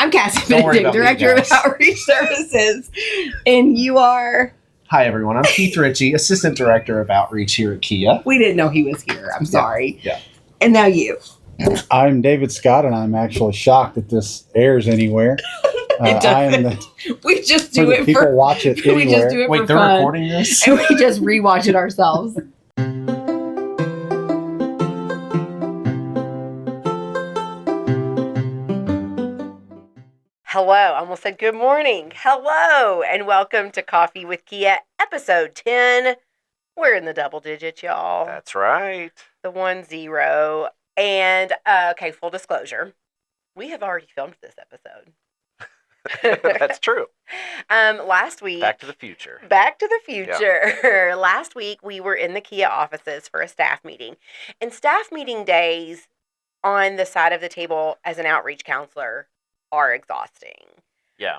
I'm Cassie Don't worry Benedict, about me, Director of guys. Outreach Services. And you are... Hi, everyone. I'm Keith Ritchie, Assistant Director of Outreach here at Kia. We didn't know he was here. I'm sorry. Yeah. And now you. I'm David Scott, and I'm actually shocked that this airs anywhere. It I am doesn't. We just for do the it people for... watch it We just anywhere. do it Wait, for they're fun. recording this? And we just rewatch it ourselves. Hello, I almost said good morning. Hello, and welcome to Coffee with Kia, episode 10. We're in the double digits, y'all. That's right. The 10. And, okay, full disclosure. We have already filmed this episode. That's true. Last week. Back to the future. Back to the future. Last week, we were in the Kia offices for a staff meeting. And staff meeting days on the side of the table as an outreach counselor are exhausting. Yeah.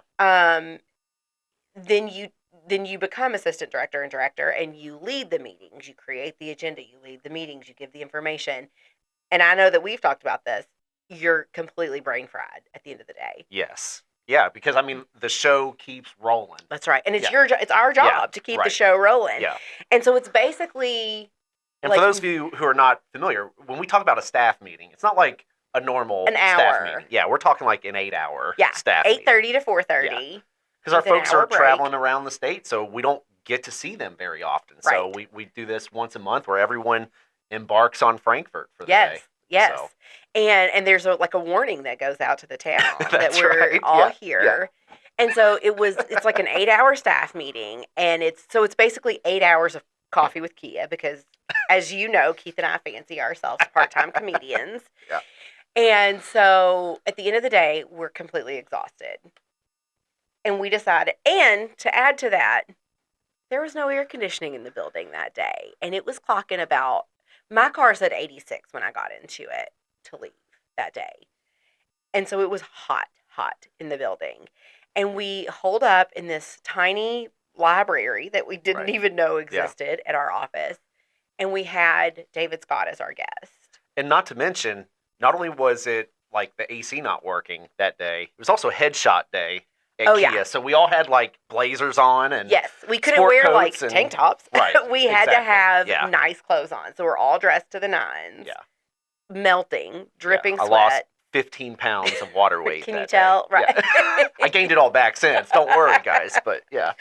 Then you become assistant director and director, and you lead the meetings. You create the agenda. You lead the meetings. You give the information. And I know that we've talked about this. You're completely brain fried at the end of the day. Yes. Yeah, because I mean the show keeps rolling. That's right. And it's Yeah. it's our job to keep the right. show rolling. Yeah. And so it's basically And like- for those of you who are not familiar, when we talk about a staff meeting, it's not like a normal An staff hour. meeting. Yeah, we're talking like an 8-hour Yeah, staff 8:30 to 4:30. Because our with an folks hour are break. traveling around the state, so we don't get to see them very often. So Right. we do this once a month where everyone embarks on Frankfurt for the Yes. day. Yes. So. And there's a warning that goes out to the town that That's we're right. all Yeah. here. And so it's like an 8-hour staff meeting, and it's basically 8 hours of coffee with Kia because, as you know, Keith and I fancy ourselves part-time comedians. Yeah. And so at the end of the day, we're completely exhausted. And we decided, and to add to that, there was no air conditioning in the building that day. And it was clocking about, my car said 86 when I got into it to leave that day. And so it was hot in the building. And we holed up in this tiny library that we didn't Right. even know existed at our office. And we had David Scott as our guest. And not to mention, not only was it like the AC not working that day, it was also headshot day at Oh, Kia. yeah. So we all had like blazers on and Yes, we couldn't sport wear like coats and- tank tops. Right, We had to exactly. have Yeah. nice clothes on. So we're all dressed to the nines. Yeah. Melting, dripping I sweat. lost 15 pounds of water weight. Can you that tell? day. Right. Yeah. I gained it all back since. Don't worry, guys. But yeah.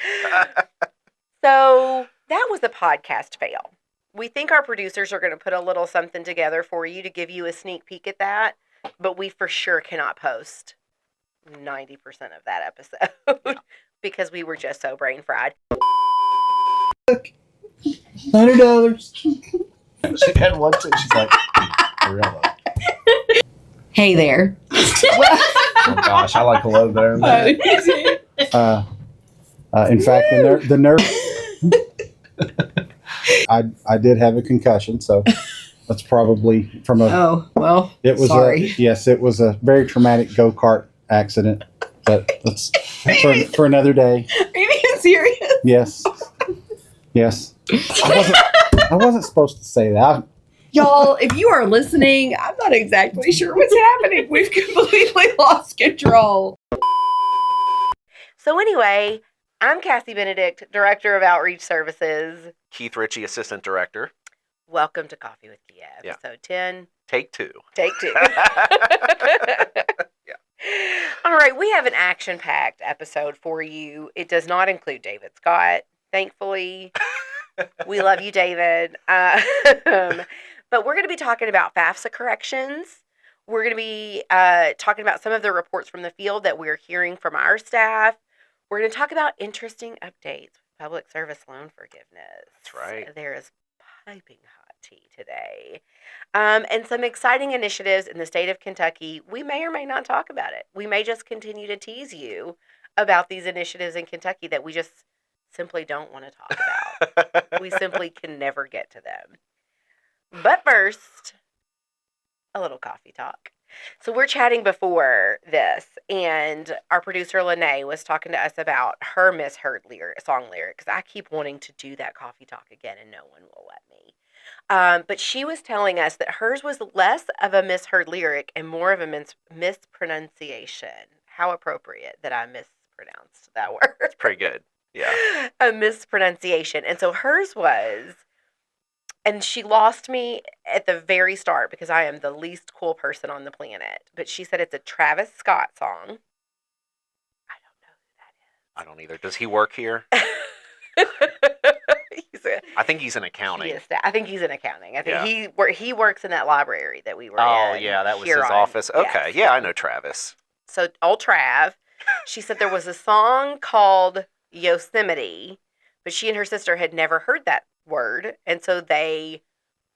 So that was a podcast fail. We think our producers are going to put a little something together for you to give you a sneak peek at that, but we for sure cannot post 90% of that episode because we were just so brain fried. $100. She had one, too. She's like, really? Hey there. Oh, gosh. I like hello there. Man. In fact, the nerve. I did have a concussion, so that's probably from a. Oh, well, It was sorry. it was a very traumatic go-kart accident, but that's for another day. Are you being serious? Yes. I wasn't supposed to say that. Y'all, if you are listening, I'm not exactly sure what's happening. We've completely lost control. So anyway, I'm Cassie Benedict, Director of Outreach Services. Keith Ritchie, Assistant Director. Welcome to Coffee with Kia, Yeah. episode 10, Take 2. take 2. Yeah. All right, we have an action-packed episode for you. It does not include David Scott, thankfully. We love you, David. But we're going to be talking about FAFSA corrections. We're going to be talking about some of the reports from the field that we're hearing from our staff. We're going to talk about interesting updates with public service loan forgiveness. That's right. There is piping hot tea today. And some exciting initiatives in the state of Kentucky. We may or may not talk about it. We may just continue to tease you about these initiatives in Kentucky that we just simply don't want to talk about. We simply can never get to them. But first, a little coffee talk. So we're chatting before this, and our producer Lene was talking to us about her misheard song lyrics. I keep wanting to do that coffee talk again, and no one will let me. But she was telling us that hers was less of a misheard lyric and more of a mispronunciation. how appropriate that I mispronounced that word. It's pretty good. Yeah. A mispronunciation. And so hers was, and she lost me at the very start because I am the least cool person on the planet. But she said it's a Travis Scott song. I I don't either. Does he work here? don't know who that is. I think he's in accounting. I think he's in accounting. I think Yeah. he works in that library that we were Oh, in. yeah, that was here his on- office. yes. Okay, yeah, I know Travis. So old Trav, she said there was a song called Yosemite, but she and her sister had never heard that word, and so they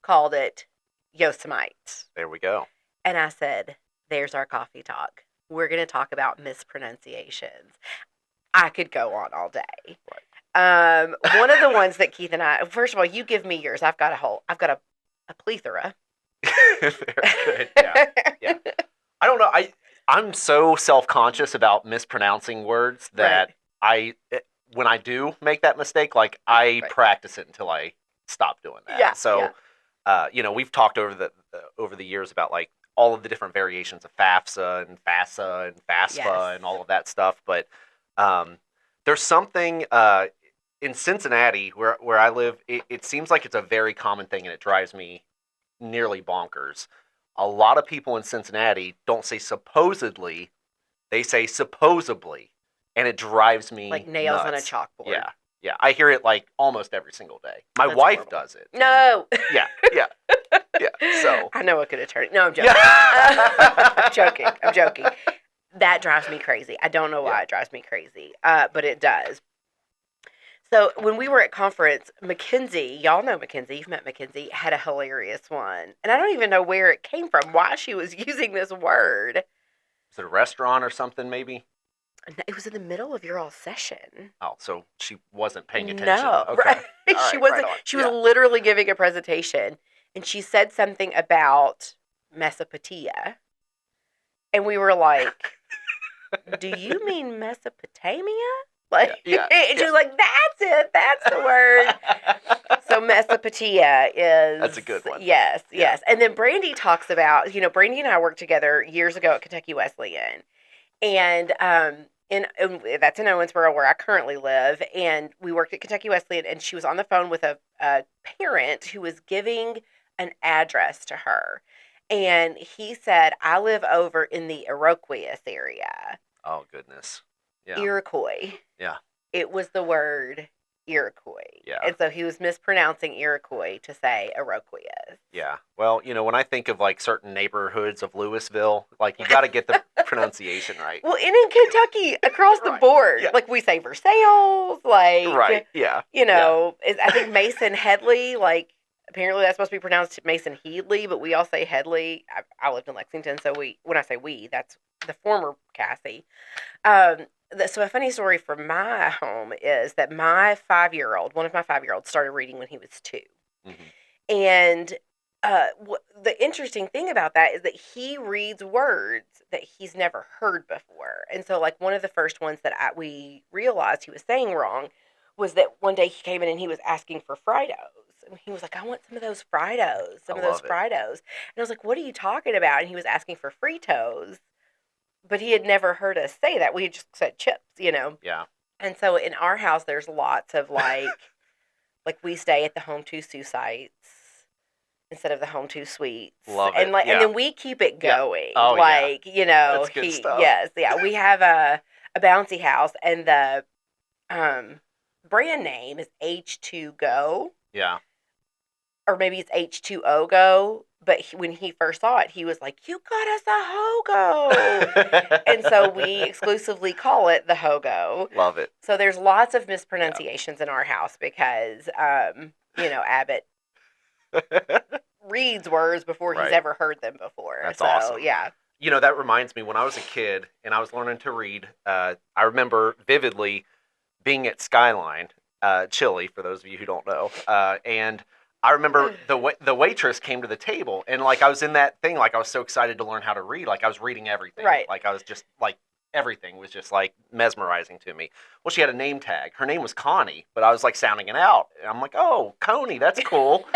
called it Yosemite. There we go. And I said, there's our coffee talk. We're going to talk about mispronunciations. I could go on all day. One of the ones that Keith and I, first of all, you give me yours. I've got a plethora. Very good. Yeah. Yeah. I don't know. I'm so self-conscious about mispronouncing words that when I do make that mistake, like I Right. practice it until I stop doing that. Yeah, So, we've talked over the years about like all of the different variations of FAFSA and FASA and FASFA Yes. and all of that stuff. But there's something in Cincinnati where I live. It seems like it's a very common thing, and it drives me nearly bonkers. A lot of people in Cincinnati don't say supposedly, they say supposedly, and it drives me Like nails on a nuts. chalkboard. Yeah, yeah. I hear it like almost every single day. My That's wife horrible. does it. No. Yeah, yeah, yeah. So I know what could have turned. No, I'm joking. yeah. I'm joking. That drives me crazy. I don't know why Yeah. it drives me crazy, but it does. So when we were at conference, Mackenzie, y'all know Mackenzie, you've met Mackenzie, had a hilarious one. And I don't even know where it came from, why she was using this word. Is it a restaurant or something? Maybe. It was in the middle of your all session. Oh, so she wasn't paying attention. No, Okay. right. All She right, wasn't. right on. She was Yeah. literally giving a presentation, and she said something about Mesopotamia, and we were like, "Do you mean Mesopotamia?" Like, Yeah, and she was like, "That's it. That's the word." So Mesopotamia is That's a good one. Yes, Yeah. yes. And then Brandy talks about, Brandy and I worked together years ago at Kentucky Wesleyan, and in that's in Owensboro where I currently live, and we worked at Kentucky Wesleyan, and she was on the phone with a parent who was giving an address to her, and he said, "I live over in the Iroquois area." Oh goodness. Yeah. Iroquois. Yeah. It was the word Iroquois. Yeah. And so he was mispronouncing Iroquois to say Iroquois. Yeah. Well, when I think of like certain neighborhoods of Louisville, like you got to get the pronunciation right. Well, and in Kentucky, across the Right. board, Yeah. like we say Versailles, like, Right. Yeah. I think Mason Headley, like, apparently that's supposed to be pronounced Mason Headley, but we all say Headley. I lived in Lexington, so when I say we, that's the former Cassie. So a funny story from my home is that my 5-year-old, one of my 5-year-olds, started reading when he was 2. Mhm. And the interesting thing about that is that he reads words that he's never heard before. And so, like, one of the first ones that we realized he was saying wrong was that one day he came in and he was asking for Fritos. And he was like, "I want some of those Fritos, some I of those love it. Fritos." And I was like, "What are you talking about?" And he was asking for Fritos. But he had never heard us say that. We had just said chips. Yeah. And so in our house, there's lots of like we stay at the Home 2 Sue sites instead of the Home 2 Suites. Love and it, like, yeah. and then we keep it Yeah. going. Oh, yeah. like, That's good stuff. Yes, yeah. We have a bouncy house, and the brand name is H2Go, Yeah. or maybe it's H2O Go. But when he first saw it, he was like, "You got us a Hogo." And so we exclusively call it the Hogo. Love it. So there's lots of mispronunciations in our house because, Abbott reads words before he's Right. ever heard them before. That's so, awesome. Yeah. That reminds me, when I was a kid and I was learning to read, I remember vividly being at Skyline, Chili, for those of you who don't know, and I remember the waitress came to the table, and like I was in that thing, like I was so excited to learn how to read, like I was reading everything, Right. Like I was just like everything was just like mesmerizing to me. Well, she had a name tag. Her name was Connie, but I was like sounding it out, and I'm like, "Oh, Coney, that's cool."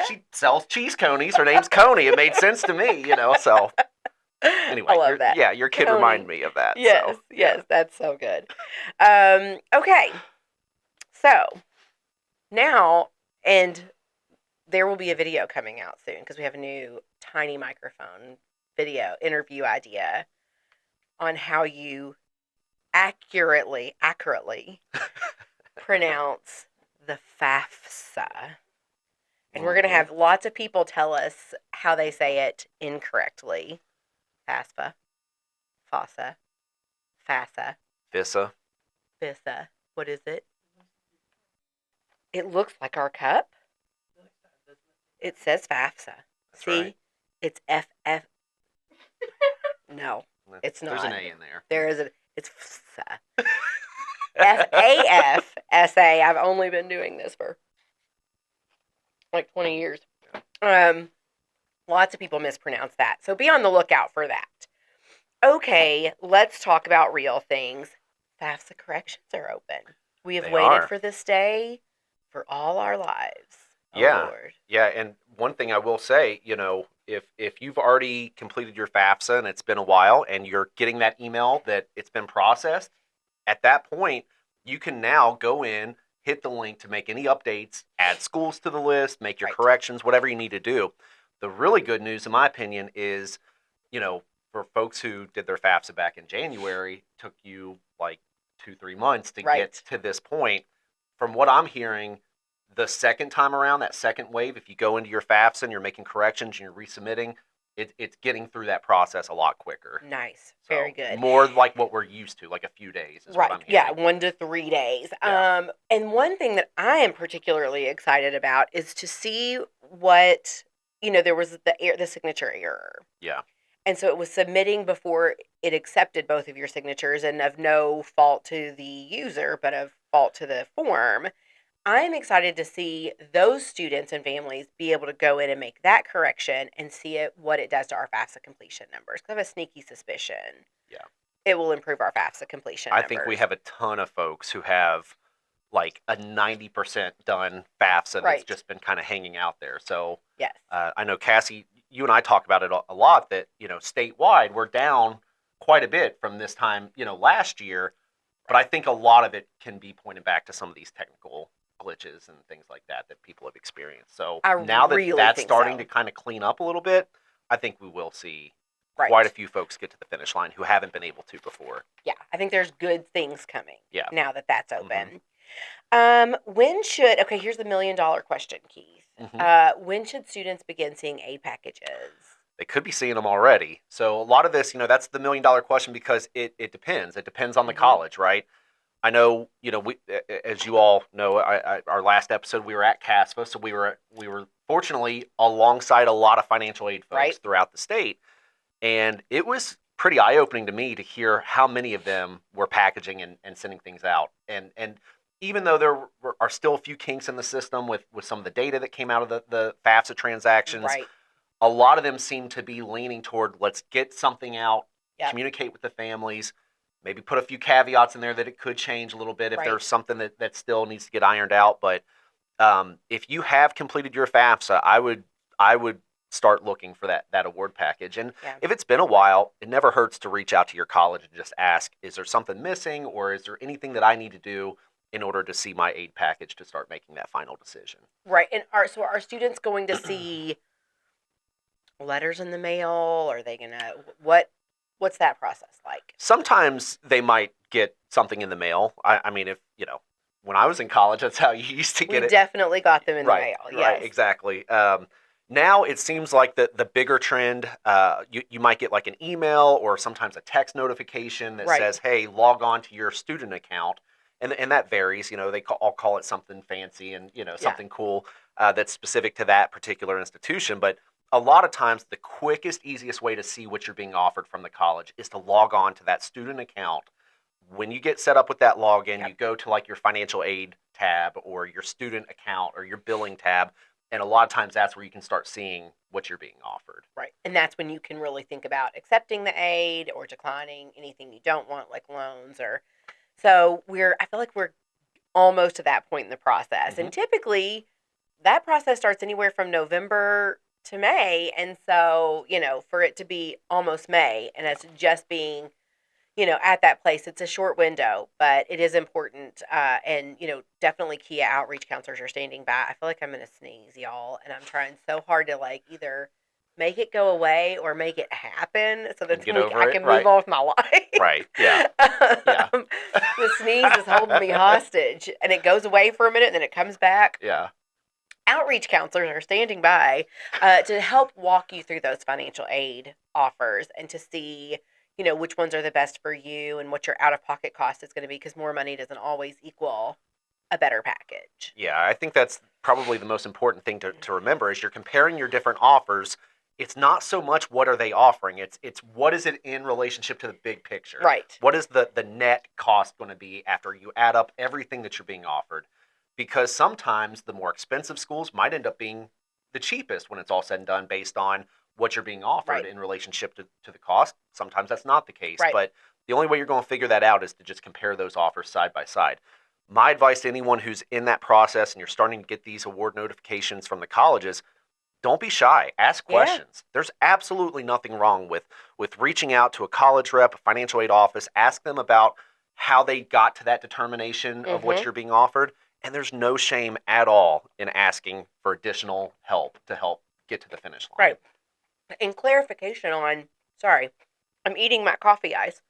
She sells cheese conies. Her name's Coney. It made sense to me, So Anyway, I love that. your kid Tony. reminded me of that. Yes, so, yes, that's so good. Okay, so now, and there will be a video coming out soon because we have a new tiny microphone video interview idea on how you accurately pronounce the FAFSA. And we're going to have lots of people tell us how they say it incorrectly. FAFSA, FAFSA, FAFSA, FISA. FISA. What is it? It looks like our cup. It says FAFSA. That's See? right. It's FF. No, it's not. There's an A in there. There is a. It's FAFSA. FAFSA. I've only been doing this for like 20 years. Lots of people mispronounce that. So be on the lookout for that. Okay, let's talk about real things. FAFSA corrections are open. We have They waited are. for this day for all our lives. Oh, Yeah. Lord. Yeah, and one thing I will say, if you've already completed your FAFSA and it's been a while and you're getting that email that it's been processed, at that point, you can now go in, hit the link to make any updates, add schools to the list, make your Right. corrections, whatever you need to do. The really good news, in my opinion, is, for folks who did their FAFSA back in January, took you like 2-3 months to Right. get to this point. From what I'm hearing, the second time around, that second wave, if you go into your FAFSA and you're making corrections and you're resubmitting, it's getting through that process a lot quicker. Nice. So, Very good. More like what we're used to, like a few days is Right. what I'm Yeah, hearing. 1 to 3 days. Yeah. And one thing that I am particularly excited about is to see what, there was the signature error. Yeah. And so it was submitting before it accepted both of your signatures, and of no fault to the user, but of fault to the form. I'm excited to see those students and families be able to go in and make that correction and see what it does to our FAFSA completion numbers. Because I have a sneaky suspicion. Yeah. It will improve our FAFSA completion I numbers. think we have a ton of folks who have like a 90% done FAFSA that's Right. just been kind of hanging out there. So Yes. I know, Cassie, you and I talk about it a lot that, statewide, we're down quite a bit from this time, last year. But I think a lot of it can be pointed back to some of these technical glitches and things like that people have experienced. So I now that really that's think starting so. to kind of clean up a little bit, I think we will see Right. quite a few folks get to the finish line who haven't been able to before. Yeah, I think there's good things coming. Yeah. Now that that's open. Mhm. Okay, here's the $1 million question, Keith. Mhm. When should students begin seeing aid packages? They could be seeing them already. So a lot of this, that's the $1 million question because it depends. It depends on the Mhm. college, right? I know, we, as you all know, our last episode we were at CASFA, so we were fortunately alongside a lot of financial aid folks Right. throughout the state, and it was pretty eye opening to me to hear how many of them were packaging and sending things out, and even though there are still a few kinks in the system with some of the data that came out of the FAFSA transactions, Right. a lot of them seem to be leaning toward let's get something out, Yep. communicate with the families, maybe put a few caveats in there that it could change a little bit if Right. there's something that still needs to get ironed out. But if you have completed your FAFSA, I would start looking for that award package. And Yeah. if it's been a while, it never hurts to reach out to your college and just ask, is there something missing or is there anything that I need to do in order to see my aid package to start making that final decision? Right. And are students going to see letters in the mail? Are they gonna what's that process like? Sometimes they might get something in the mail. I mean, if when I was in college, that's how you used to We get it. definitely got them in Right, the mail. right, Yes. exactly. Now it seems like the bigger trend, you might get like an email or sometimes a text notification that Right. says, "Hey, log on to your student account," and that varies. They all call it something fancy and something cool that's specific to that particular institution. But a lot of times, the quickest, easiest way to see what you're being offered from the college is to log on to that student account. When you get set up with that login, Yep. you go to like your financial aid tab or your student account or your billing tab. And a lot of times that's where you can start seeing what you're being offered. Right. And that's when you can really think about accepting the aid or declining anything you don't want, like loans or so I feel like we're almost to that point in the process. Mhm. And typically that process starts anywhere from November to May. And so, for it to be almost May and us just being, at that place, it's a short window, but it is important. And, definitely Kia outreach counselors are standing by. I feel like I'm going to sneeze, y'all. And I'm trying so hard to either make it go away or make it happen so that get I over it, can right. move on with my life. Right. Yeah. Yeah. The sneeze is holding me hostage, and it goes away for a minute, and then it comes back. Yeah. Outreach counselors are standing by to help walk you through those financial aid offers and to see, which ones are the best for you and what your out-of-pocket cost is going to be, because more money doesn't always equal a better package. Yeah, I think that's probably the most important thing to remember is you're comparing your different offers. It's not so much what are they offering, it's what is it in relationship to the big picture. Right. What is the net cost going to be after you add up everything that you're being offered? Because sometimes the more expensive schools might end up being the cheapest when it's all said and done based on what you're being offered Right. in relationship to the cost. Sometimes that's not the case. Right. But the only way you're going to figure that out is to just compare those offers side by side. My advice to anyone who's in that process and you're starting to get these award notifications from the colleges, don't be shy. Ask Yeah. questions. There's absolutely nothing wrong with reaching out to a college rep, a financial aid office, ask them about how they got to that determination of what Mhm. you're being offered. And there's no shame at all in asking for additional help to help get to the finish line. Right. And clarification on, sorry, I'm eating my coffee ice.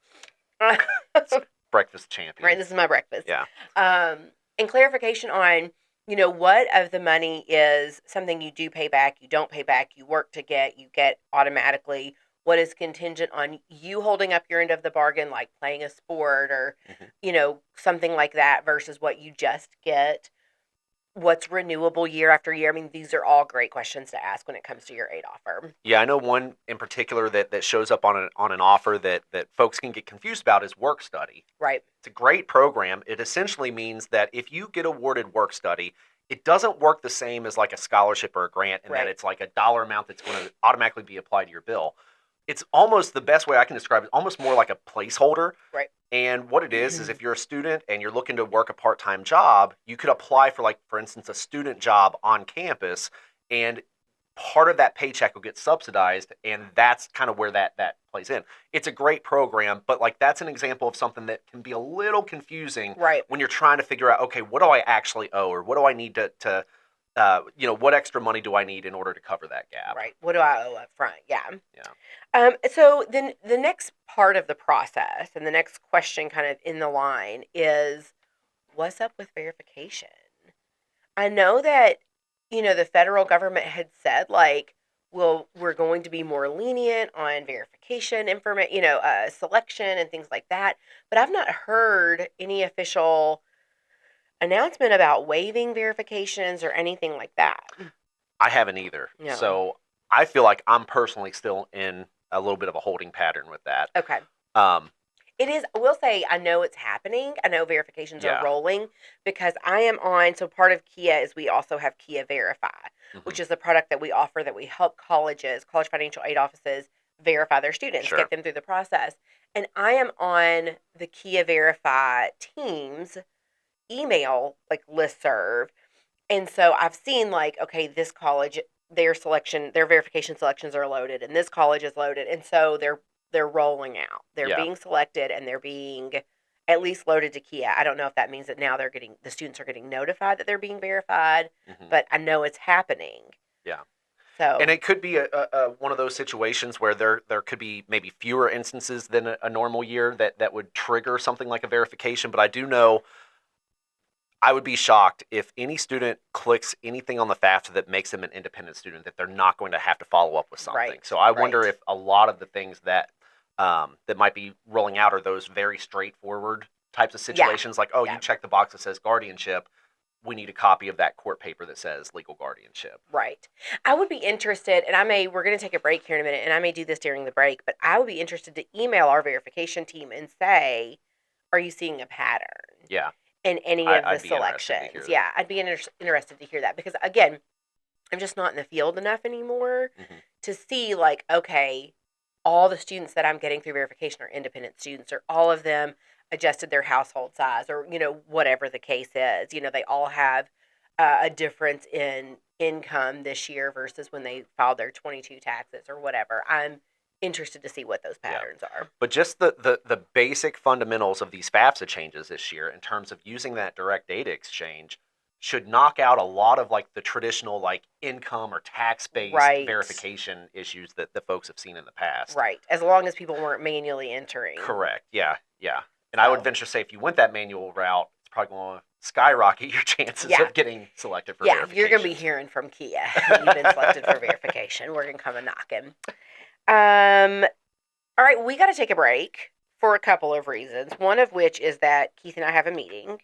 Breakfast champion. Right, this is my breakfast. Yeah. And clarification on, what of the money is something you do pay back, you don't pay back, you work to get, you get automatically. What is contingent on you holding up your end of the bargain, like playing a sport or, Mhm. Something like that versus what you just get. What's renewable year after year? I mean, these are all great questions to ask when it comes to your aid offer. Yeah, I know one in particular that shows up on an offer that folks can get confused about is work study. Right. It's a great program. It essentially means that if you get awarded work study, it doesn't work the same as like a scholarship or a grant in Right. that it's like a dollar amount that's going to automatically be applied to your bill. It's almost the best way I can describe it, almost more like a placeholder. Right. And what it is if you're a student and you're looking to work a part-time job, you could apply for, like, for instance, a student job on campus, and part of that paycheck will get subsidized, and that's kind of where that plays in. It's a great program, but like that's an example of something that can be a little confusing Right. when you're trying to figure out, okay, what do I actually owe, or what do I need to what extra money do I need in order to cover that gap? Right. What do I owe up front? Yeah. Yeah. So then the next part of the process and the next question kind of in the line is, what's up with verification? I know that, the federal government had said well, we're going to be more lenient on verification information, selection and things like that. But I've not heard any official announcement about waiving verifications or anything like that. I haven't either. No. So I feel like I'm personally still in a little bit of a holding pattern with that. Okay. Um, It is, I will say, I know it's happening. I know verifications Yeah. are rolling because I am on, so part of Kia is we also have Kia Verify, which is the product that we offer that we help college financial aid offices verify their students, Sure. get them through the process. And I am on the Kia Verify team's email, listserv. And so I've seen okay, this college, their verification selections are loaded and this college is loaded. And so they're rolling out. They're Yeah. being selected and they're being at least loaded to Kia. I don't know if that means that now the students are getting notified that they're being verified, mhm. but I know it's happening. Yeah. So And it could be a one of those situations where there could be maybe fewer instances than a normal year that would trigger something like a verification. But I do know I would be shocked if any student clicks anything on the FAFSA that makes them an independent student, that they're not going to have to follow up with something. Right, So I wonder right. if a lot of the things that that might be rolling out are those very straightforward types of situations, like, oh, Yeah. you check the box that says guardianship. We need a copy of that court paper that says legal guardianship. Right. I would be interested, and we're going to take a break here in a minute, and I may do this during the break, but I would be interested to email our verification team and say, are you seeing a pattern Yeah. in any I'd of the be interested to hear selections? that. Yeah, I'd be interested to hear that because, again, I'm just not in the field enough anymore Mhm. to see, okay, all the students that I'm getting through verification are independent students, or all of them adjusted their household size, or whatever the case is. They all have a difference in income this year versus when they filed their 22 taxes or whatever. I'm interested to see what those patterns are. But just the basic fundamentals of these FAFSA changes this year in terms of using that direct data exchange should knock out a lot of like the traditional like income or tax-based Right. verification issues that the folks have seen in the past. Right. As long as people weren't manually entering. Correct. Yeah. Yeah. And I would So- venture to say if you went that manual route, it's probably going to skyrocket your chances Yeah. of getting selected for Yeah, verification. you're going to be hearing from Kia. You've been selected for verification. We're going to come and knocking. All right, we got to take a break for a couple of reasons. One of which is that Keith and I have a meeting.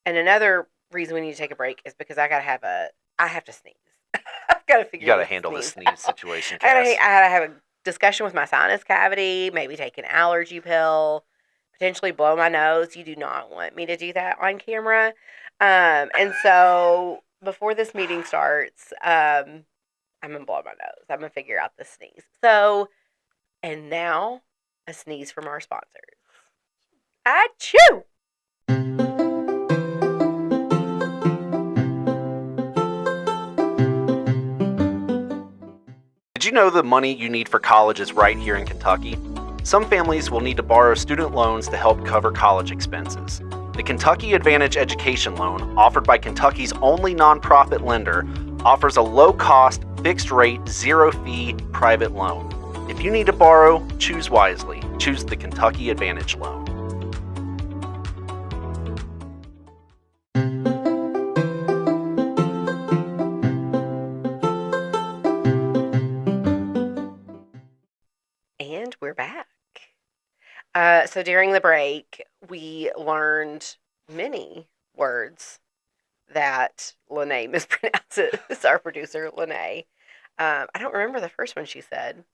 And another reason we need to take a break is because I have to sneeze. I've got to figure You got to this handle the sneeze sneeze situation, I Cass. gotta have a discussion with my sinus cavity, maybe take an allergy pill, potentially blow my nose. You do not want me to do that on camera. And so before this meeting starts, I'm going to blow my nose. I'm going to figure out the sneeze. So, and now a sneeze from our sponsors. Achoo! Did you know the money you need for college is right here in Kentucky? Some families will need to borrow student loans to help cover college expenses. The Kentucky Advantage Education Loan, offered by Kentucky's only nonprofit lender, offers a low-cost, fixed-rate, zero-fee private loan. If you need to borrow, choose wisely. Choose the Kentucky Advantage Loan. And we're back. So during the break, we learned many words that Lene mispronounces, our producer, Lene. I don't remember the first one she said.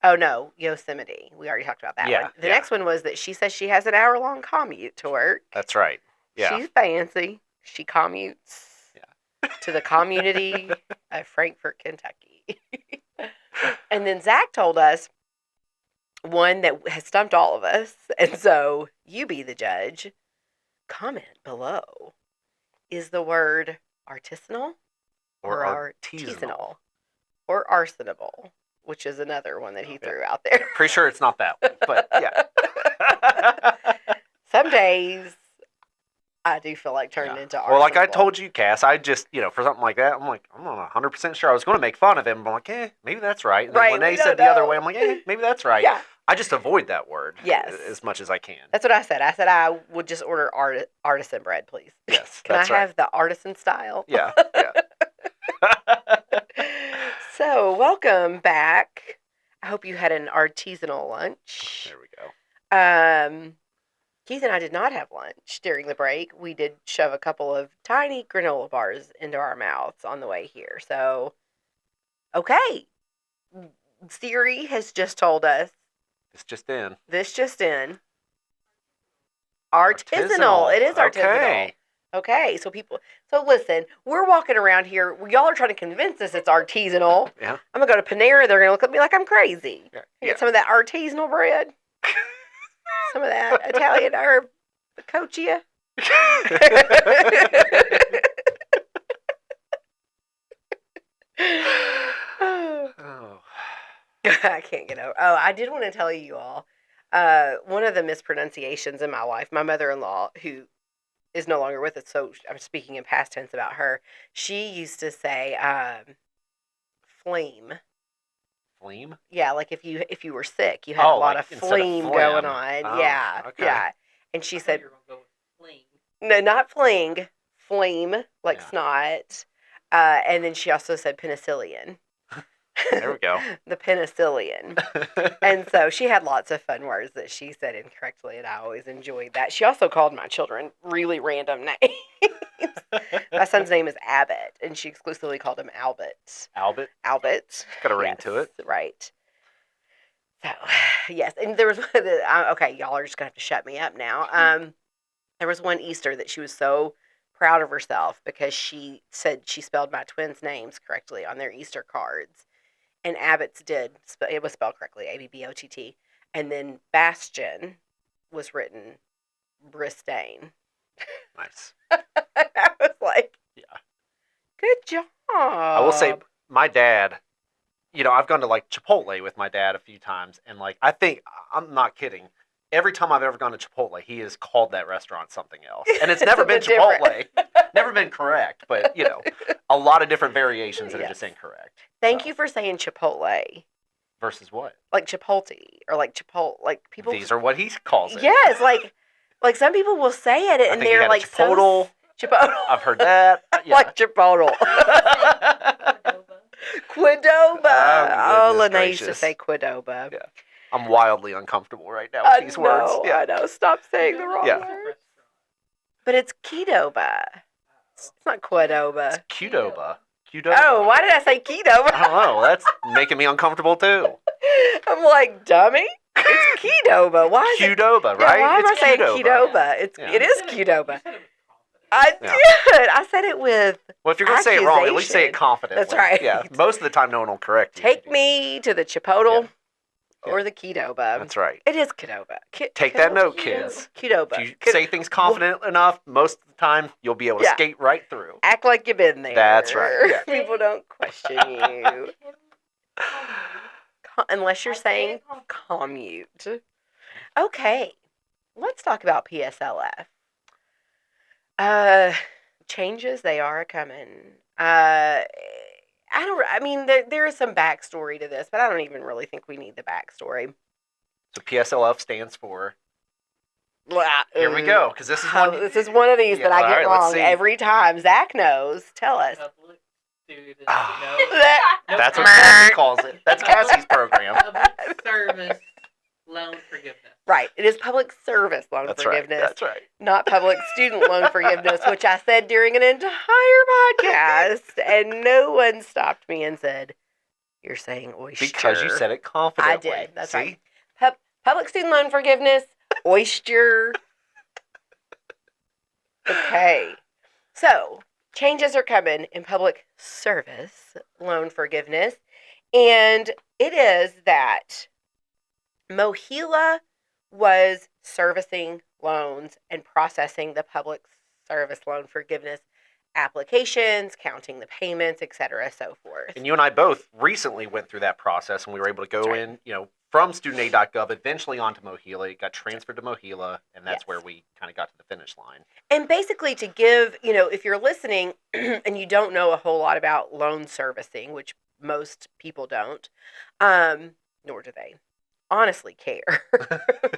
Oh, no, Yosemite. We already talked about that Yeah, one. The yeah. next one was that she says she has an hour-long commute to work. That's right. Yeah. She's fancy. She commutes to the community of Frankfort, Kentucky. And then Zach told us one that has stumped all of us. And so you be the judge. Comment below. Is the word artisanal Or artisanal or arsonable, which is another one that he threw out there. Pretty sure it's not that one, but yeah. Some days I do feel like turning into arsonable. Well, like I told you, Cass, I just, for something like that, I'm not 100% sure. I was going to make fun of him, but I'm like, maybe that's right. And then Right, when we they don't said the other know. way, I'm like, maybe that's right. Yeah. I just avoid that word Yes. as much as I can. That's what I said. I said I would just order artisan bread, please. Yes, Can I that's right. have the artisan style? Yeah, yeah. So, welcome back. I hope you had an artisanal lunch. There we go. Keith and I did not have lunch during the break. We did shove a couple of tiny granola bars into our mouths on the way here. So, okay. Siri has just told us It's just in. this just in. Artisanal. It is artisanal. Okay, so listen, we're walking around here. Y'all are trying to convince us it's artisanal. Yeah. I'm going to go to Panera. They're going to look at me like I'm crazy. Yeah. Get some of that artisanal bread. Some of that Italian herb coccia. Oh. I can't get over. Oh, I did want to tell you all. One of the mispronunciations in my life, my mother-in-law, who is no longer with us, so I'm speaking in past tense about her. She used to say "flame." Flame? Yeah, like if you were sick, you had a Oh, lot like of instead of flame going phlegm. on. Oh, Yeah, okay. yeah. And she said, "No, not fling, flame, like Yeah. snot." And then she also said penicillian. There we go. The penicillian. And so she had lots of fun words that she said incorrectly, and I always enjoyed that. She also called my children really random names. My son's name is Abbott, and she exclusively called him Albert. Albert? Albert. Got a ring to it. Right. So, yes. And there was, okay, y'all are just going to have to shut me up now. There was one Easter that she was so proud of herself because she said she spelled my twins' names correctly on their Easter cards. And Abbott's did. It was spelled correctly, Abbott. And then Bastion was written Bristain. Nice. I was like, Yeah. good job. I will say, my dad, I've gone to like Chipotle with my dad a few times, and like I think I'm not kidding. Every time I've ever gone to Chipotle, he has called that restaurant something else, and it's never been Something different. Chipotle, never been correct. But a lot of different variations that are just Yes. incorrect. Thank So, you for saying Chipotle, versus what? like Chipotle or like Chipotle, like people. These are what he calls it. Yes, like some people will say it I and think you they're got a like Chipotle. so Chipotle. I've heard that. Yeah. Like Chipotle. Quidoba. Oh, goodness Lene used to gracious. say Quidoba. Yeah. I'm wildly uncomfortable right now with these words. Yeah. I know. Stop saying the wrong Yeah. word. But it's Kedoba. It's not Quidoba. Qdoba. Qdoba. Oh, why did I say Kedoba? I don't know. That's making me uncomfortable too. I'm like, dummy. It's Kedoba. Why is it? Qdoba, Yeah, right? why am I It's saying Qdoba. Kedoba? Yeah. It is Qdoba. I did. Yeah. I said it with Well, if you're going to say it wrong, at least say it accusation. confidently. That's right. Yeah. Most of the time, no one will correct you. take me to the Chipotle Yeah. or the Kedoba. That's right. It is Kedoba. Take that note, kids. Kedoba. If you say things confident enough, most of the time, you'll be able to Yeah. skate right through. Act like you've been there. That's right, yeah. People don't question you. Unless you're saying commute. Okay. Let's talk about PSLF. Changes, they are coming. I mean, there is some backstory to this, but I don't even really think we need the backstory. So PSLF stands for. Blah, Here we go, because this is one. This is one of these Yeah, that I all get right, let's wrong see. every time. Zach knows. Tell us. Public student, Ah. no, That's what Cassie calls it. That's Cassie's program. public service loan forgiveness. Right. It is public service loan That's right. forgiveness, That's right. not public student loan forgiveness, which I said during an entire podcast, and no one stopped me and said, "You're saying oyster." Because you said it confidently. I did. That's See? right. Public student loan forgiveness, oyster. Okay. So, changes are coming in public service loan forgiveness, and it is that Mohila was servicing loans and processing the public service loan forgiveness applications, counting the payments, etc., so forth. And you and I both recently went through that process, and we were able to go That's right. in, from studentaid.gov, eventually onto Mohila. It got transferred to Mohila, and that's Yes. where we kind of got to the finish line. And basically, to give, if you're listening and you don't know a whole lot about loan servicing, which most people don't, nor do they honestly care.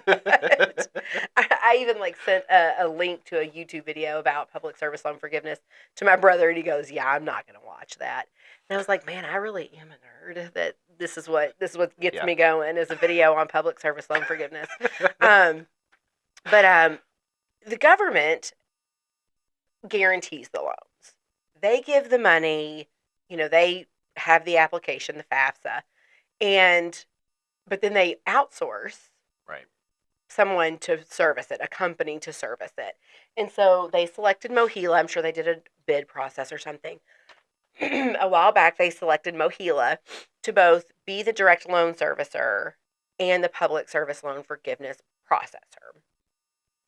But I even sent a link to a YouTube video about public service loan forgiveness to my brother, and he goes, "Yeah, I'm not going to watch that." And I was like, "Man, I really am a nerd. That this is what gets Yeah. me going is a video on public service loan forgiveness." But the government guarantees the loans. They give the money. They have the application, the FAFSA, but then they outsource Right. someone to service it, a company to service it. And so they selected Mohila. I'm sure they did a bid process or something. A while back, they selected Mohila to both be the direct loan servicer and the public service loan forgiveness processor.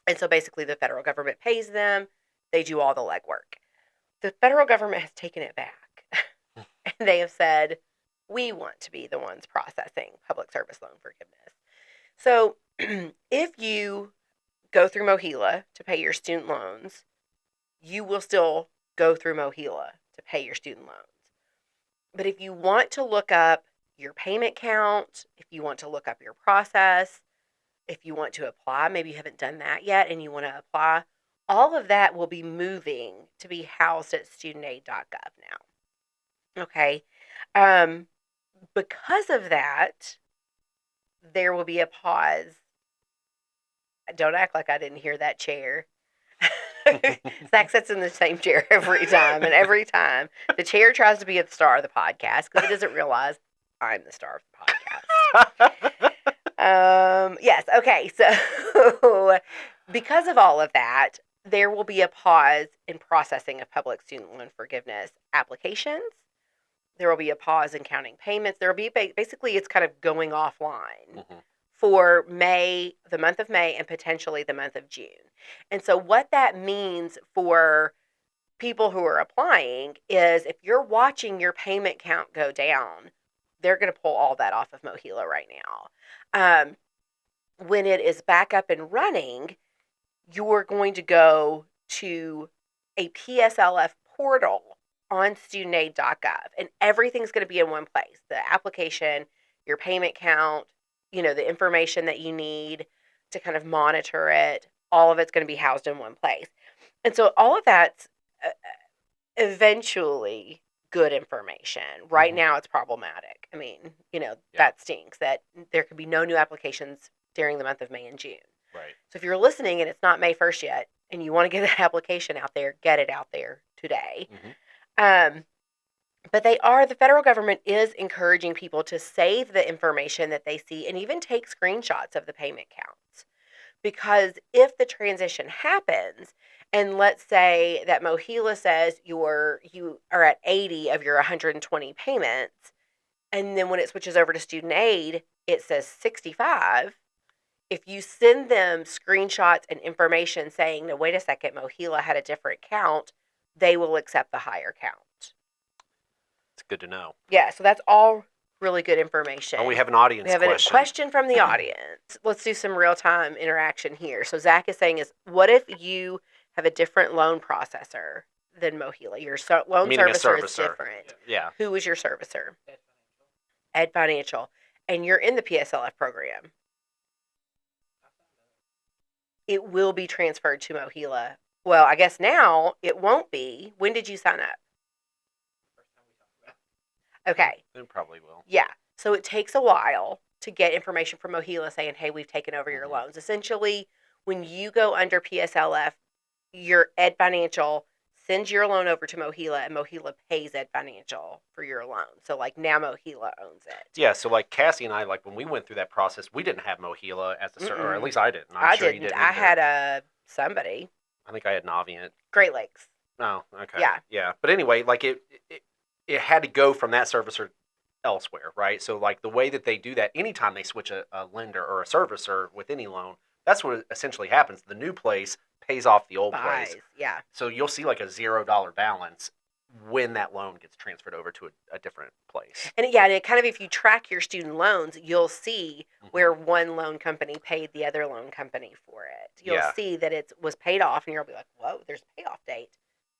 And so basically the federal government pays them. They do all the legwork. The federal government has taken it back. And they have said, we want to be the ones processing public service loan forgiveness. So if you go through Mohila to pay your student loans, you will still go through Mohila to pay your student loans. But if you want to look up your payment count, if you want to look up your process, if you want to apply, maybe you haven't done that yet and you want to apply, all of that will be moving to be housed at studentaid.gov now. Okay. Because of that, there will be a pause. Don't act like I didn't hear that chair. Zach sits in the same chair every time, and every time the chair tries to be the star of the podcast because it doesn't realize I'm the star of the podcast. Yes, okay, so because of all of that, there will be a pause in processing of public student loan forgiveness applications. There will be a pause in counting payments. There will be basically it's kind of going offline. Mm-hmm. For May, the month of May, and potentially the month of June. And so what that means for people who are applying is if you're watching your payment count go down, they're going to pull all that off of Mohila right now. When it is back up and running, you're going to go to a PSLF portal on studentaid.gov, and everything's going to be in one place. The application, your payment count, the information that you need to kind of monitor it, all of it's going to be housed in one place. And so all of that's eventually good information. Right now it's problematic. I mean, that stinks that there could be no new applications during the month of May and June. Right. So if you're listening and it's not May 1st yet and you want to get that application out there, get it out there today. But the federal government is encouraging people to save the information that they see and even take screenshots of the payment counts. Because if the transition happens, and let's say that Mohila says you are at 80 of your 120 payments, and then when it switches over to student aid, it says 65. If you send them screenshots and information saying, no, wait a second, Mohila had a different count, they will accept the higher count. It's good to know. Yeah, so that's all really good information. Oh, we have an audience question. We have a question from the audience. Let's do some real-time interaction here. So Zach is saying, what if you have a different loan processor than Mohila? Your loan servicer is different. Yeah. Who is your servicer? Ed Financial. And you're in the PSLF program. It will be transferred to Mohila. Well, I guess now it won't be. When did you sign up? Okay. It probably will. Yeah. So it takes a while to get information from Mohila saying, hey, we've taken over your loans. Essentially, when you go under PSLF, your Ed Financial sends your loan over to Mohila, and Mohila pays Ed Financial for your loan. So, now Mohila owns it. Yeah, so Cassie and I, when we went through that process, we didn't have Mohila as the or at least I didn't. I didn't. I had somebody. I think I had Navient. Great Lakes. Oh, okay. Yeah. Yeah. But anyway, it had to go from that servicer elsewhere, right? So, the way that they do that, anytime they switch a lender or a servicer with any loan, that's what essentially happens. The new place pays off the old place. Yeah. So you'll see a $0 balance when that loan gets transferred over to a different place. And it kind of, if you track your student loans, you'll see where one loan company paid the other loan company for it. You'll see that it was paid off, and you'll be like, whoa, there's a payoff date.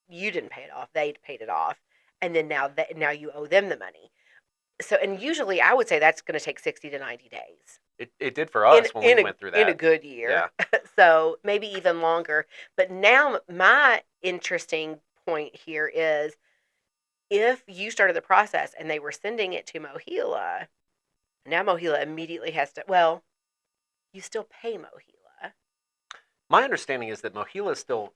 You didn't pay it off. They paid it off. And then now you owe them the money. So, and usually I would say that's going to take 60 to 90 days. It did for us when we went through that. In a good year. Yeah. So maybe even longer. But now my interesting point here is if you started the process and they were sending it to Mohila, now Mohila immediately has to, you still pay Mohila. My understanding is that Mohila is still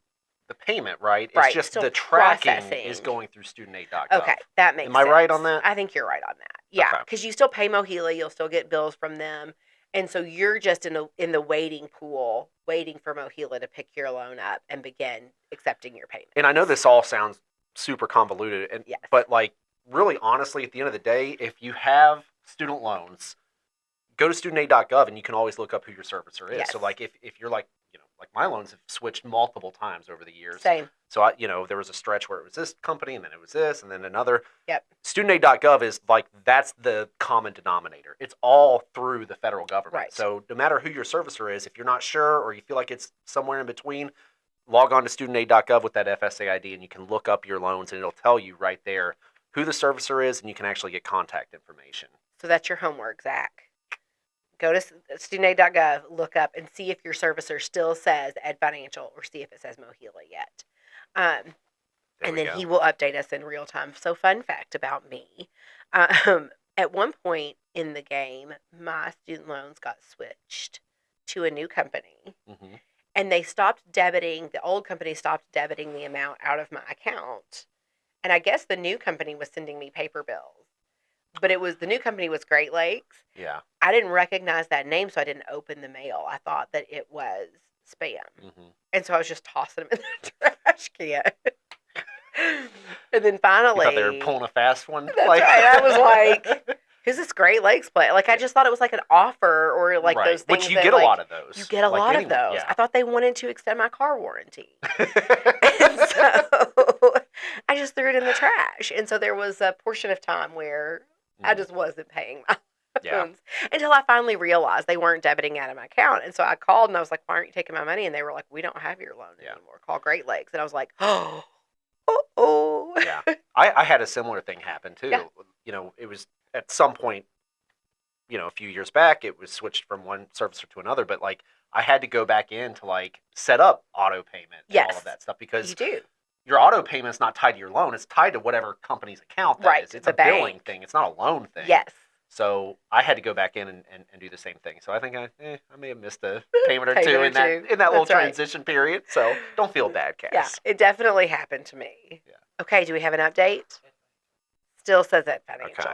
the payment, right? Right. It's just still the tracking processing. is going through studentaid.gov. Okay, that makes sense. Am I right on that? I think you're right on that. Yeah, Okay. because you still pay Mohila, you'll still get bills from them. And so you're just in the waiting pool, waiting for Mohila to pick your loan up and begin accepting your payment. And I know this all sounds super convoluted, Yes. but really honestly, at the end of the day, if you have student loans, go to studentaid.gov and you can always look up who your servicer is. Yes. So if you're my loans have switched multiple times over the years. Same. So there was a stretch where it was this company and then it was this and then another. Yep. Studentaid.gov is that's the common denominator. It's all through the federal government. Right. So no matter who your servicer is, if you're not sure or you feel like it's somewhere in between, log on to studentaid.gov with that FSA ID and you can look up your loans and it'll tell you right there who the servicer is and you can actually get contact information. So that's your homework, Zach. Go to studentaid.gov, look up, and see if your servicer still says Ed Financial or see if it says Mohila yet. And then he will update us in real time. So fun fact about me. At one point in the game, my student loans got switched to a new company. Mm-hmm. And the old company stopped debiting the amount out of my account. And I guess the new company was sending me paper bills. But the new company was Great Lakes. Yeah. I didn't recognize that name, so I didn't open the mail. I thought that it was spam. Mm-hmm. And so I was just tossing them in the trash can. And then finally... You thought they were pulling a fast one? That's right. I was like, who's this Great Lakes play? I just thought it was an offer or right. those things. Which you get a lot of those. You get a lot of those. Yeah. I thought they wanted to extend my car warranty. And so I just threw it in the trash. And so there was a portion of time where I just wasn't paying my Yeah. loans until I finally realized they weren't debiting out of my account. And so I called and I was like, why aren't you taking my money? And they were like, we don't have your loan Yeah. anymore. Call Great Lakes. And I was like, oh. Yeah. I had a similar thing happen too. Yeah. You know, it was at some point, you know, a few years back, it was switched from one servicer to another, but like I had to go back in to like set up auto payment and all Yes. of that stuff because You do. your auto payment is not tied to your loan. It's tied to whatever company's account that Right, is. It's the a billing bank. thing. It's not a loan thing. Yes. So I had to go back in and do the same thing. So I think I may have missed a payment or Payment two or in that two. in that little That's right. transition period. So don't feel bad, Cass. Yeah, it definitely happened to me. Yeah. Okay, do we have an update? Still says that financial. Okay.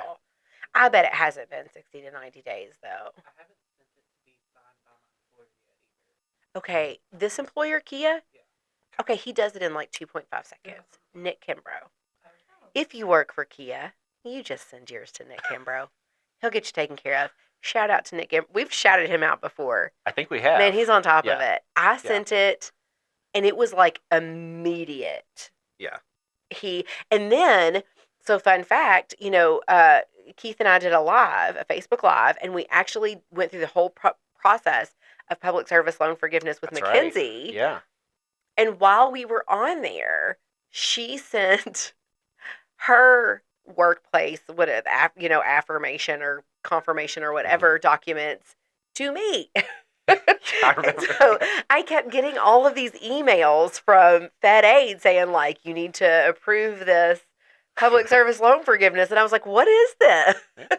I bet it hasn't been 60 to 90 days, though. I haven't sent it to be signed by my employer yet either. Okay, this employer, Kia? Yeah. Okay, he does it in like 2.5 seconds. Nick Kimbrough. Oh. If you work for Kia, you just send yours to Nick Kimbrough. He'll get you taken care of. Shout out to Nick Kimbrough. We've shouted him out before. I think we have. Man, he's on top of Yeah. it. I sent it, and it was like immediate. Yeah. And then, so fun fact, you know, Keith and I did a Facebook Live, and we actually went through the whole process of public service loan forgiveness with That's right. Mackenzie. Yeah. And while we were on there, she sent her workplace, affirmation or confirmation or whatever documents to me. I remember. So I kept getting all of these emails from Fed Aid saying, like, you need to approve this public service loan forgiveness. And I was like, what is this? Yeah.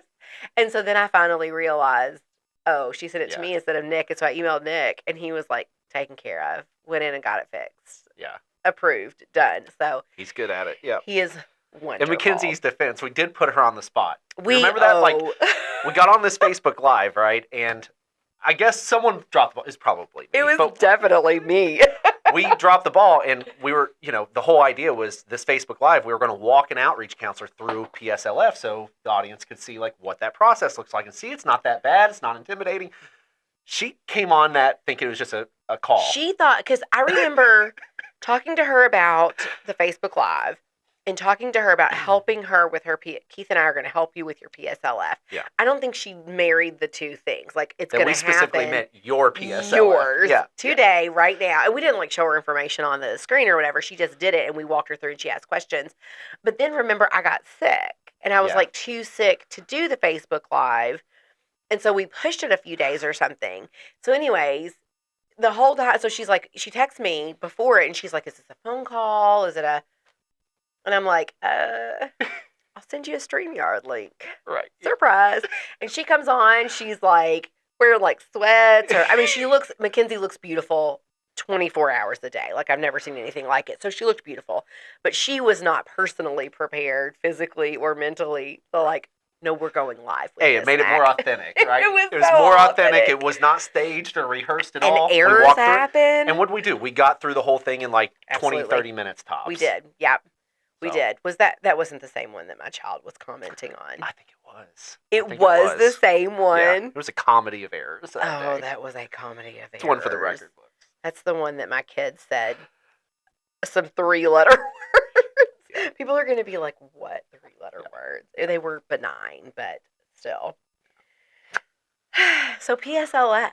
And so then I finally realized, oh, she sent it to Yeah. me instead of Nick. And so I emailed Nick, and he was like, taken care of. Went in and got it fixed. Yeah. Approved. Done. So He's good at it. Yeah. he is wonderful. In Mackenzie's defense, we did put her on the spot. we Remember that? Like, owe- we got on this Facebook Live, right? And I guess someone dropped the ball. It's probably me. it was but definitely me. we dropped the ball, and we were, the whole idea was this Facebook Live, we were going to walk an outreach counselor through PSLF so the audience could see, like, what that process looks like and see it's not that bad. It's not intimidating. She came on that thinking it was just a call. She thought, because I remember talking to her about the Facebook Live and talking to her about helping her with her, Keith and I are going to help you with your PSLF. Yeah. I don't think she married the two things. Like, it's that going we to specifically happen. meant your PSLF. Yours Yeah. today, right now. And we didn't like show her information on the screen or whatever. She just did it, and we walked her through, and she asked questions. But then remember, I got sick, and I was Yeah. like too sick to do the Facebook Live. And so we pushed it a few days or something. So anyways, the whole time, so she's like, she texts me before it, and she's like, is this a phone call? Is it a, and I'm like, I'll send you a StreamYard link. Right. Surprise. And she comes on, she's like, wearing like sweats, or, I mean, Mackenzie looks beautiful 24 hours a day. Like, I've never seen anything like it. So she looked beautiful, but she was not personally prepared physically or mentally. So like, no, we're going live with Hey, it this, made it more Mac. authentic, right? It was so more authentic. authentic. It was not staged or rehearsed at And all. We errors walked through it. happen. And what did we do? We got through the whole thing in like 20, Absolutely. 30 minutes tops. We did. Yep. We So. did. Was that wasn't the same one that my child was commenting on? I think it was. I It think was the same one. Yeah, it was a comedy of errors. That Oh, day. that was a comedy of It's one for the errors. record books. That's the one that my kids said some 3-letter words. People are going to be like, what 3-letter words? They were benign, but still. So PSLF,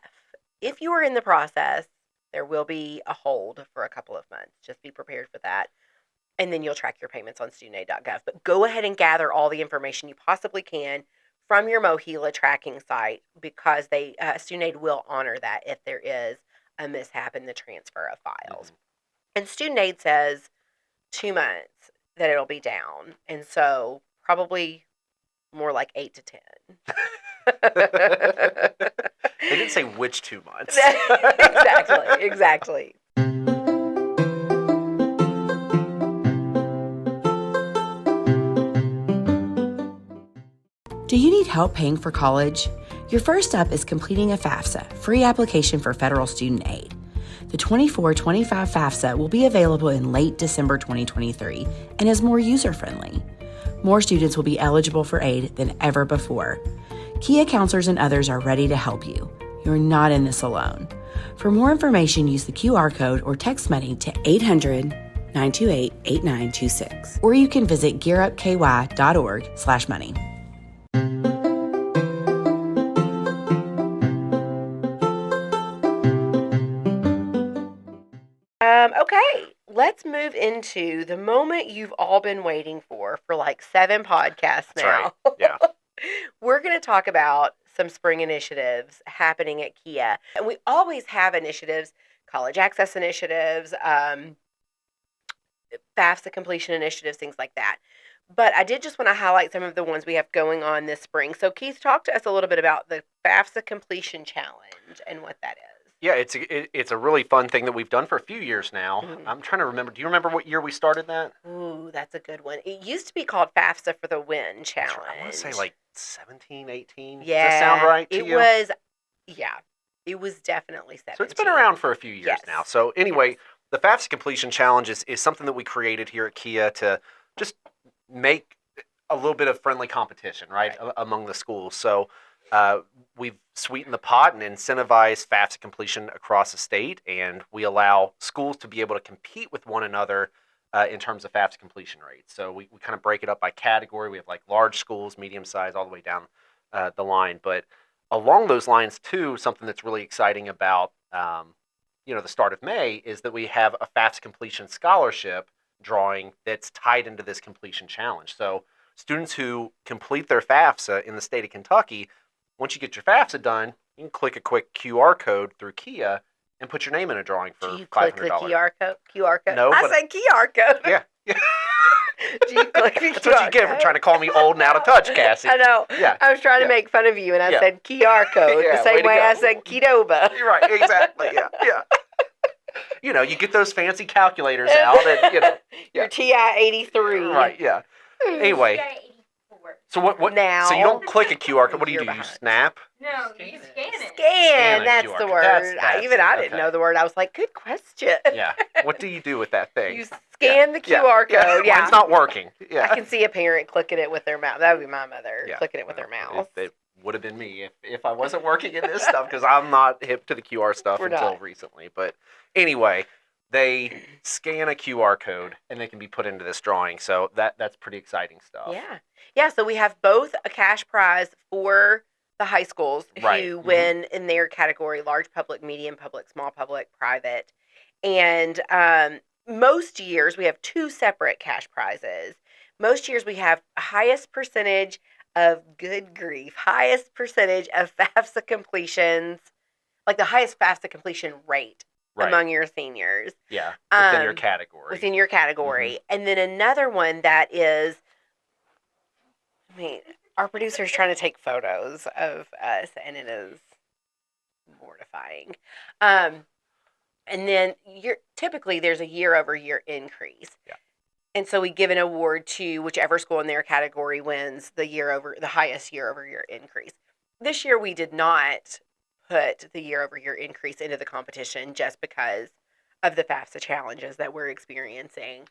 if you are in the process, there will be a hold for a couple of months. Just be prepared for that. And then you'll track your payments on studentaid.gov. But go ahead and gather all the information you possibly can from your MOHELA tracking site, because Student Aid will honor that if there is a mishap in the transfer of files. Mhm. And Student Aid says 2 months that it'll be down. And so probably more like 8 to 10. They didn't say which 2 months. Exactly. Do you need help paying for college? Your first step is completing a FAFSA, free application for federal student aid. The 24-25 FAFSA will be available in late December 2023 and is more user-friendly. More students will be eligible for aid than ever before. Kia counselors and others are ready to help you. You're not in this alone. For more information, use the QR code or text money to 888-928-8926. Or you can visit gearupky.org/money. Okay, let's move into the moment you've all been waiting for like 7 podcasts That's now. right. Yeah. We're going to talk about some spring initiatives happening at Kia. And we always have initiatives, college access initiatives, FAFSA completion initiatives, things like that. But I did just want to highlight some of the ones we have going on this spring. So, Keith, talk to us a little bit about the FAFSA completion challenge and what that is. Yeah, it's a really fun thing that we've done for a few years now. Mhm. I'm trying to remember. Do you remember what year we started that? Ooh, that's a good one. It used to be called FAFSA for the Win challenge. I want to say like 17, 18. Yeah. Does that sound right to it you? was, yeah, it was definitely 17. So it's been around for a few years Yes. now. So anyway, Yes. the FAFSA completion challenge is something that we created here at Kia to just make a little bit of friendly competition, right, among the schools. So we've sweetened the pot and incentivized FAFSA completion across the state, and we allow schools to be able to compete with one another in terms of FAFSA completion rates. So we kind of break it up by category. We have like large schools, medium size, all the way down the line. But along those lines, too, something that's really exciting about the start of May is that we have a FAFSA completion scholarship drawing that's tied into this completion challenge. So students who complete their FAFSA in the state of Kentucky, once you get your FAFSA done, you can click a quick QR code through Kia and put your name in a drawing for $500. Do you click the QR code? No, I but- said QR code. Yeah. Do you click the That's what you get for trying to call me old and out of touch, Cassie. I know. Yeah. I was trying to Yeah. make fun of you, and I Yeah. said QR code Yeah, the same way to way go. I said Qdoba. You're right, exactly. Yeah. You get those fancy calculators out and, Your TI 83. right, yeah. Anyway, so what Now- so you don't click a QR code. What do you You're do? You behind. snap? No, you scan it. Scan, a that's QR the code. word. That's Even I it. didn't Okay. know the word. I was like, good question. Yeah. What do you do with that thing? You scan the QR code. Yeah. Mine's not working. Yeah. I can see a parent clicking it with their mouth. That would be my mother, Yeah. clicking it with their mouth. It would have been me if I wasn't working in this stuff because I'm not hip to the QR stuff We're until not. recently. But anyway, they scan a QR code and they can be put into this drawing. So that's pretty exciting stuff. Yeah. Yeah, so we have both a cash prize for the high schools Right. who Mhm. win in their category: large public, medium public, small public, private. And most years we have 2 separate cash prizes. Most years we have highest percentage of, good grief, highest percentage of FAFSA completions, like the highest FAFSA completion rate Right. among your seniors. Yeah. Within your Um, category. Within your category. And then another one that is, our producer's trying to take photos of us, and it is mortifying. And then typically there's a year-over-year increase. Yeah. And so we give an award to whichever school in their category wins the highest year-over-year increase. This year we did not put the year-over-year increase into the competition just because of the FAFSA challenges that we're experiencing.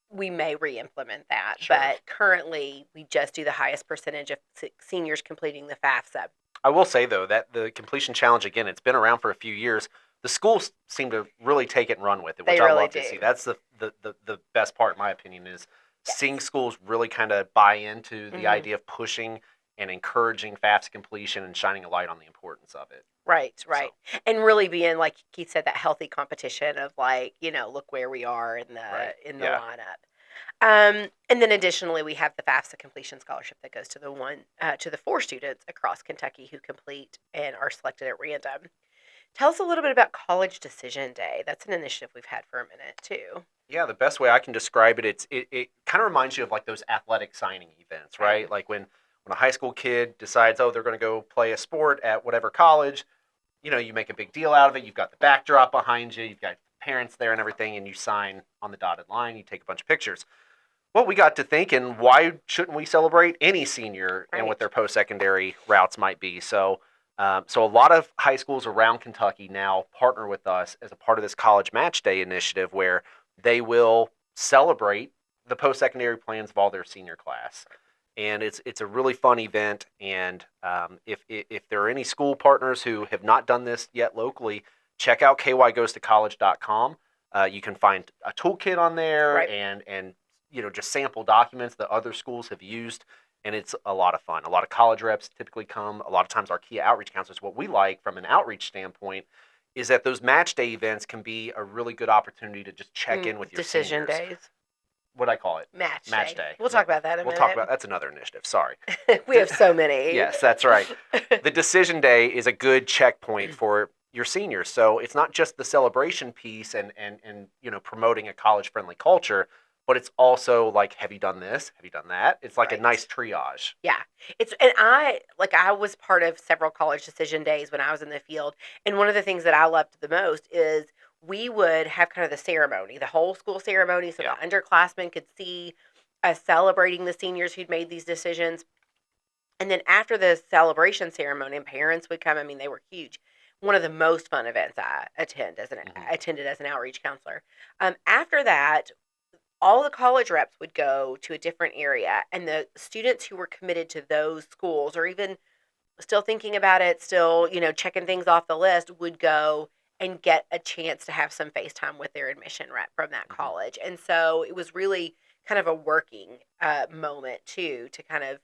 We may re-implement that, Sure. but currently we just do the highest percentage of seniors completing the FAFSA. I will say, though, that the completion challenge, again, it's been around for a few years. The schools seem to really take it and run with it, which They I really love to do. see. That's the best part, in my opinion, is Yes. seeing schools really kind of buy into the Mhm. idea of pushing and encouraging FAFSA completion and shining a light on the importance of it. Right. And really being, like Keith said, that healthy competition of look where we are in the Right. in the Yeah. lineup. And then additionally, we have the FAFSA completion scholarship that goes to the 4 students across Kentucky who complete and are selected at random. Tell us a little bit about College Decision Day. That's an initiative we've had for a minute too. Yeah, the best way I can describe it, it kind of reminds you of like those athletic signing events, right? Right. Like when a high school kid decides, oh, they're going to go play a sport at whatever college, you make a big deal out of it. You've got the backdrop behind you. You've got parents there and everything, and you sign on the dotted line. You take a bunch of pictures. Well, we got to thinking, why shouldn't we celebrate any senior and Right. what their post-secondary routes might be? So a lot of high schools around Kentucky now partner with us as a part of this College Match Day initiative where they will celebrate the post-secondary plans of all their senior class. And it's a really fun event. And if there are any school partners who have not done this yet locally, check out kygoestocollege.com. You can find a toolkit on there Right. and just sample documents that other schools have used, and it's a lot of fun. A lot of college reps typically come. A lot of times our key outreach counselors. What we like from an outreach standpoint is that those match day events can be a really good opportunity to just check in with your decision seniors. days. What I call it? Match day. We'll talk about that in a We'll minute. talk about that's another initiative. Sorry. We have so many. Yes, that's right. The decision day is a good checkpoint for your seniors. So it's not just the celebration piece and promoting a college friendly culture, but it's also like, have you done this? Have you done that? It's like a Right. nice triage. Yeah. And I was part of several college decision days when I was in the field. And one of the things that I loved the most is we would have kind of the ceremony, the whole school ceremony, so Yeah. the underclassmen could see us celebrating the seniors who'd made these decisions. And then after the celebration ceremony, and parents would come. I mean, they were huge. One of the most fun events I attended as an outreach counselor. After that, all the college reps would go to a different area, and the students who were committed to those schools, or even still thinking about it, still checking things off the list, would go and get a chance to have some FaceTime with their admission rep from that college. And so it was really kind of a working moment too, to kind of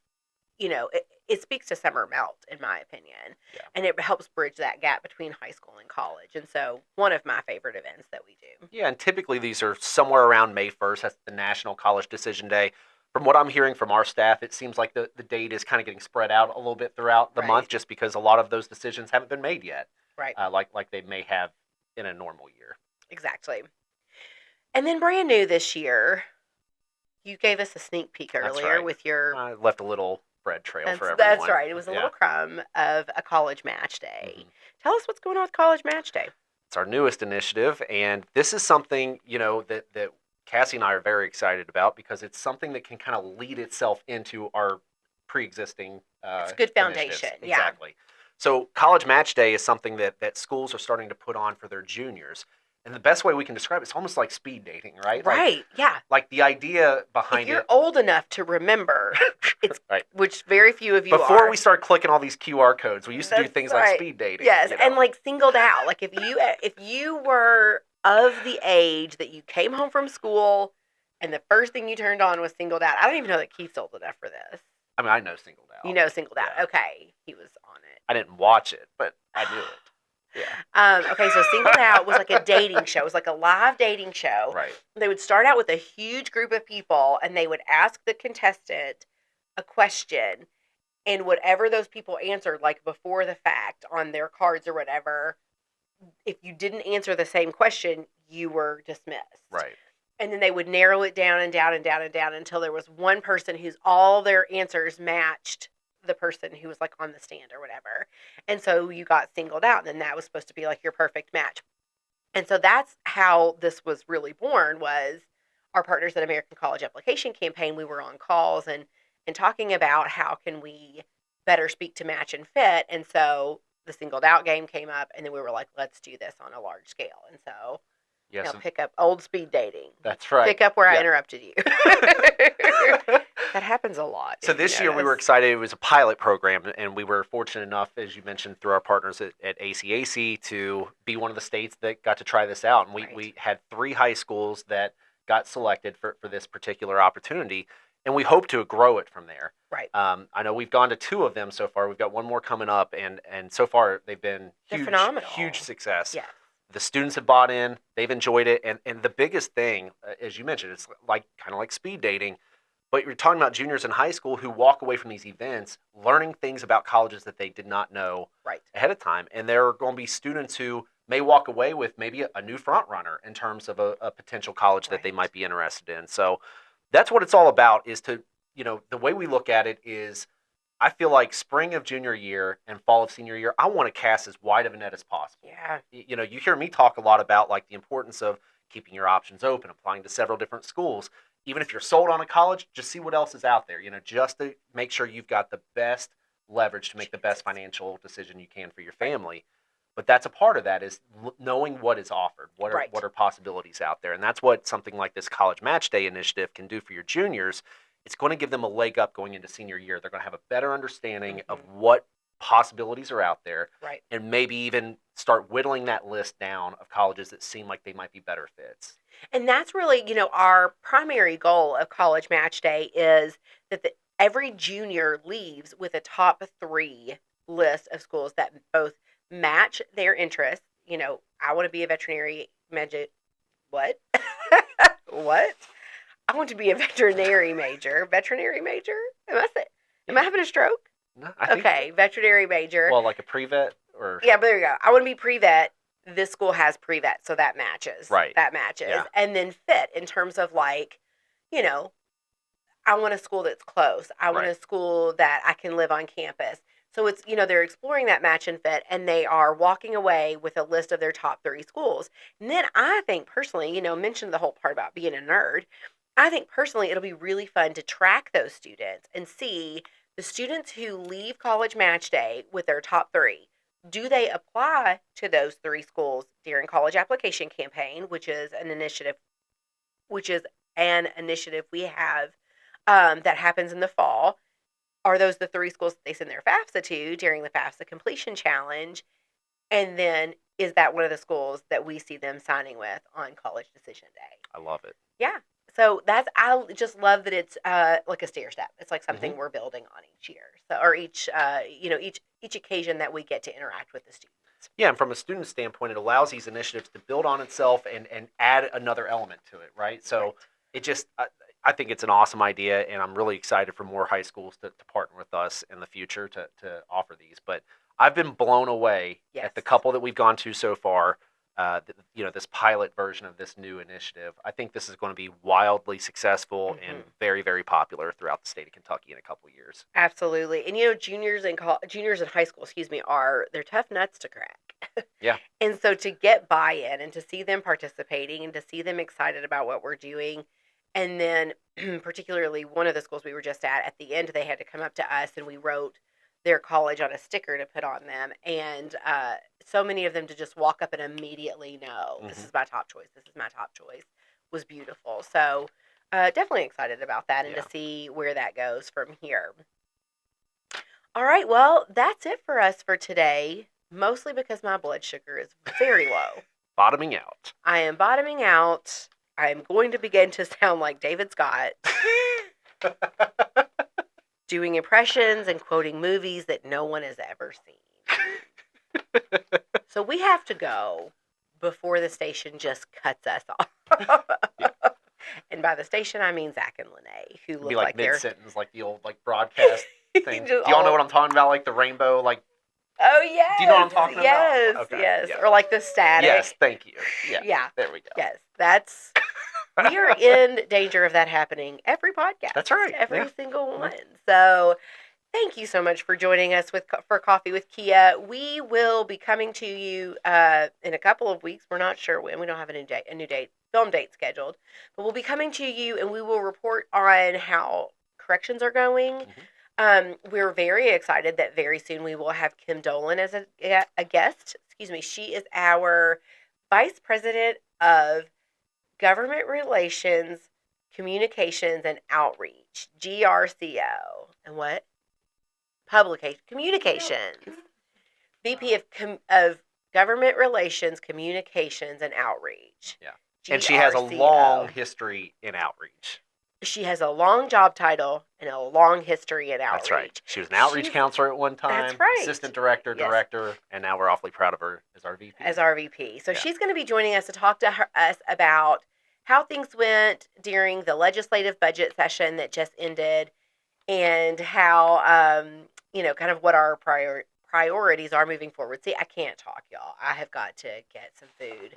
it speaks to summer melt, in my opinion. Yeah. And it helps bridge that gap between high school and college. And so one of my favorite events that we do. Yeah, and typically these are somewhere around May 1st. That's the National College Decision Day. From what I'm hearing from our staff, it seems like the date is kind of getting spread out a little bit throughout the Right. month, just because a lot of those decisions haven't been made yet, Right. like they may have in a normal year. Exactly. And then brand new this year, you gave us a sneak peek That's earlier right. with your I left a little bread trail for everyone. That's right. It was a Yeah. little crumb of a college match day. Mhm. Tell us what's going on with college match day. It's our newest initiative, and this is something that Cassie and I are very excited about, because it's something that can kind of lead itself into our pre-existing. It's a good initiatives. foundation, yeah. Exactly. So college match day is something that schools are starting to put on for their juniors, and the best way we can describe it, it's almost like speed dating, right? Right. Yeah. Like the idea If behind you're it. old enough to remember, it's Right. which very few of you Before are. we start clicking all these QR codes, we used to do That's things like right. speed dating. Yes, and like singled out. Like if you were of the age that you came home from school and the first thing you turned on was Singled Out. I don't even know that Keith's old enough for this. I mean, I know Singled Out. You know Singled Out. Yeah. Okay. He was on it. I didn't watch it, but I knew it. Yeah. Okay, so Singled Out was like a dating show. It was like a live dating show. Right. They would start out with a huge group of people, and they would ask the contestant a question, and whatever those people answered, like before the fact on their cards or whatever, if you didn't answer the same question, you were dismissed. Right. And then they would narrow it down and down and down and down until there was one person whose all their answers matched the person who was like on the stand or whatever. And so you got singled out, and then that was supposed to be like your perfect match. And so that's how this was really born, was our partners at American College Application Campaign. We were on calls and talking about how can we better speak to match and fit. And so the Singled Out game came up, and then we were like, let's do this on a large scale. And so Yeah. now So pick up old speed dating. that's right. Pick up where I Yeah. interrupted you. That happens a lot. So if you this year we were notice. excited. It was a pilot program, and we were fortunate enough, as you mentioned, through our partners at ACAC, to be one of the states that got to try this out. And Right. we had 3 high schools that got selected for this particular opportunity, and we hope to grow it from there. Right. I know we've gone to 2 of them so far. We've got one more coming up, and so far they've been They're huge, phenomenal. huge success. Yeah. The students have bought in, they've enjoyed it, and the biggest thing, as you mentioned, it's like kind of like speed dating, but you're talking about juniors in high school who walk away from these events learning things about colleges that they did not know Right. ahead of time, and there are going to be students who may walk away with maybe a new front runner in terms of a potential college that they Right. might be interested in. So that's what it's all about. Is to, the way we look at it is, I feel like spring of junior year and fall of senior year, I want to cast as wide of a net as possible. Yeah. You hear me talk a lot about like the importance of keeping your options open, applying to several different schools. Even if you're sold on a college, just see what else is out there, just to make sure you've got the best leverage to make the best financial decision you can for your family. But that's a part of that, is knowing what is offered, what Right. are possibilities out there. And that's what something like this College Match Day initiative can do for your juniors. It's going to give them a leg up going into senior year. They're going to have a better understanding of what possibilities are out there, Right. and maybe even start whittling that list down of colleges that seem like they might be better fits. And that's really, our primary goal of College Match Day is that every junior leaves with a top 3 list of schools that both match their interests. I want to be a veterinary major. What? What? I want to be a veterinary major. Veterinary major? Am I having a stroke? No, I think, Okay, veterinary major. well, like a pre-vet or Yeah, but there you go. I want to be pre-vet. This school has pre-vet, so that matches. Right. That matches. Yeah. And then fit in terms of like, I want a school that's close. I want a Right. school that I can live on campus. So it's, they're exploring that match and fit, and they are walking away with a list of their top 3 schools. And then I think personally, mentioned the whole part about being a nerd. I think personally it'll be really fun to track those students and see the students who leave College Match Day with their top 3. Do they apply to those 3 schools during college application campaign, which is an initiative we have that happens in the fall? Are those the 3 schools that they send their FAFSA to during the FAFSA completion challenge? And then is that one of the schools that we see them signing with on College Decision Day? I love it. Yeah. So I just love that it's like a stair step. It's like something we're building on each year. So, or each occasion that we get to interact with the students. Yeah, and from a student standpoint, it allows these initiatives to build on itself and add another element to it, right? So Right. it just, I think it's an awesome idea, and I'm really excited for more high schools to partner with us in the future to offer these. But I've been blown away at the Yes. couple that we've gone to so far. This pilot version of this new initiative. I think this is going to be wildly successful and very, very popular throughout the state of Kentucky in a couple years. Absolutely. And juniors in high school, they're tough nuts to crack. Yeah. And so to get buy-in and to see them participating and to see them excited about what we're doing, and then particularly one of the schools we were just at the end, they had to come up to us and we wrote their college on a sticker to put on them, and so many of them to just walk up and immediately know, this is my top choice, was beautiful. So definitely excited about that and Yeah. to see where that goes from here. All right, well, that's it for us for today, mostly because my blood sugar is very low. Bottoming out. I am bottoming out. I am going to begin to sound like David Scott, doing impressions and quoting movies that no one has ever seen. So we have to go before the station just cuts us off. And by the station, I mean Zach and Lene, who It'd look be like like they're... mid-sentence, like the old broadcast thing. Do Just y'all know all- what I'm talking about? Like the rainbow, like... Oh, yes. Do you know what I'm talking about? Yes, Okay, yes. yeah. Or like the static. Yes, thank you. Yeah, Yeah. there we go. Yes, that's... We are in danger of that happening every podcast. That's right, Every yeah. single one. So thank you so much for joining us for Coffee with Kia. We will be coming to you in a couple of weeks. We're not sure when. We don't have a new film date scheduled. But we'll be coming to you and we will report on how corrections are going. We're very excited that very soon we will have Kim Dolan as a guest. She is our Vice President of Government Relations, Communications, and Outreach, GRCO. And what? Communications. VP of Government Relations, Communications, and Outreach. Yeah. And she has a GRCO. long history in outreach. She has a long job title and a long history in outreach. That's right. She was an outreach She's- counselor at one time. That's right. Assistant director, Yes. director, and now we're awfully proud of her as our VP. As our VP. So Yeah. she's going to be joining us to talk to us about how things went during the legislative budget session that just ended and how, kind of what our priorities are moving forward. See, I can't talk, y'all. I have got to get some food.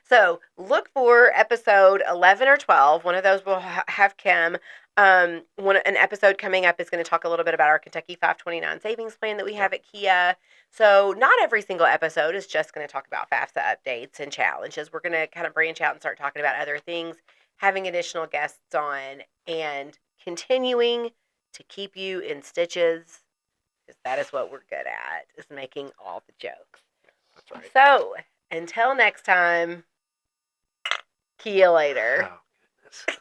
So look for episode 11 or 12. One of those will have Kim. An episode coming up is going to talk a little bit about our Kentucky 529 savings plan that we have at Kia. So not every single episode is just going to talk about FAFSA updates and challenges. We're going to kind of branch out and start talking about other things, having additional guests on, and continuing to keep you in stitches, because that is what we're good at, is making all the jokes. That's right. So until next time, Kia later. Oh, goodness.